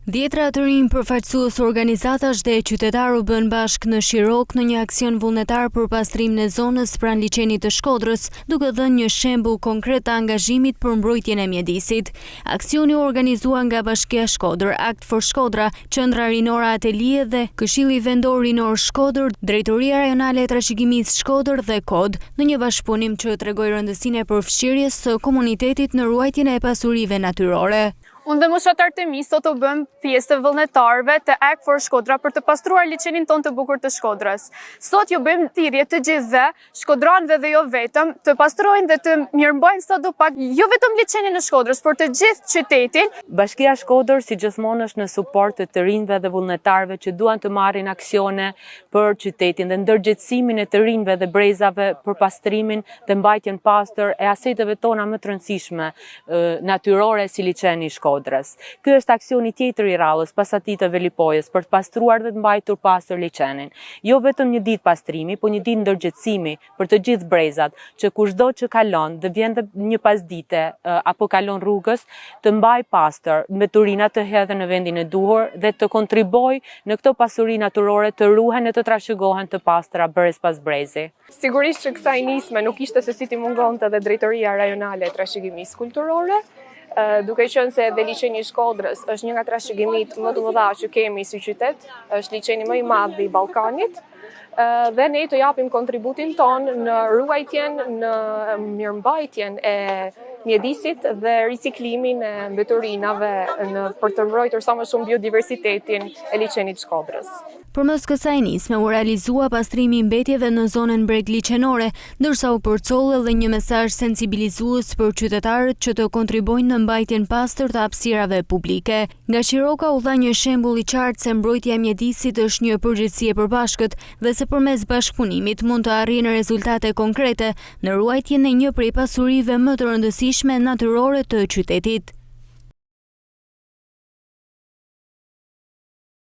Dhjetra të rinj përfaqësues organizatash dhe qytetarë u bën bashkë në Shirok në një aksion vullnetar për pastrimin e zonës pranë liçenit të Shkodrës, duke dhënë një shembull konkret të angazhimit për mbrojtjen e mjedisit. Aksioni u organizua nga Bashkia Shkodër, Act for Shkodra, Qendra Rinore Atelie dhe Këshilli Vendor Rinor Shkodër, Drejtoria Rajonale e Trashëgimisë Shkodër dhe KOD, në një bashkëpunim që tregoi rëndësinë e përfshirjes së komunitetit në ruajtjen e pasurive natyrore. Unë dhe moshatar të mi sot u bëm pjesë të vullnetarëve të Act for Shkodra për të pastruar liçenin ton të bukur të Shkodrës. Sot ju bëjmë thirrje të gjithëve, shkodranëve dhe jo vetëm, të pastrojnë dhe të mirëmbajnë sadopak jo vetëm liçenin e Shkodrës, por të gjithë qytetin. Bashkia Shkodër si gjithmonë është në suport të rinjve dhe vullnetarëve që duan të marrin aksione për qytetin dhe ndërgjegjësimin e të rinjve dhe brezave për pastrimin dhe mbajtjen pastër e aseteve tona më të rëndësishme natyrore si liçeni i Shkodrës. Ky është aksioni tjetër i radhës pas atij të Velipojës për të pastruar dhe të mbajtur pastër liçenin. Jo vetëm një ditë pastrimi, por një ditë ndërgjegjësimi për të gjithë brezat, që kushdo që kalon dhe vjen një pasdite apo kalon rrugës, të mbaj pastër, me turina të hedhën në vendin e duhur dhe të kontribojë në këto pasuri natyrore të ruhen e të trashëgohen të pastra brez pas brezi. Sigurisht që kësaj nisme nuk ishte se si t'i mungonte dhe Drejtoria Rajonale e Trashëgimisë Kulturore, duke qenë se edhe liçeni i Shkodrës është një nga trashëgimit më të mëdha që kemi si qytet, është liçeni më i madh i Ballkanit, dhe ne të japim kontributin ton në ruajtjen, në mirëmbajtjen e mjedisit dhe riciklimin e mbeturinave për të mbrojtur sa më shumë biodiversitetin e liçenit të Shkodrës. Përmes kësaj nisme u realizua pastrimi i mbetjeve në zonën breg liçenore, ndërsa u përcolli edhe një mesazh sensibilizues për qytetarët që të kontribojnë në mbajtjen pastër të hapësirave publike. Nga Shiroka u dha një shembull i qartë se mbrojtja e mjedisit është një përgjegjësi e përbashkët dhe se përmes bashkëpunimit mund të arrijnë rezultate konkrete në ruajtjen e një prej pasurive më të rëndësishme natyrore të qytetit.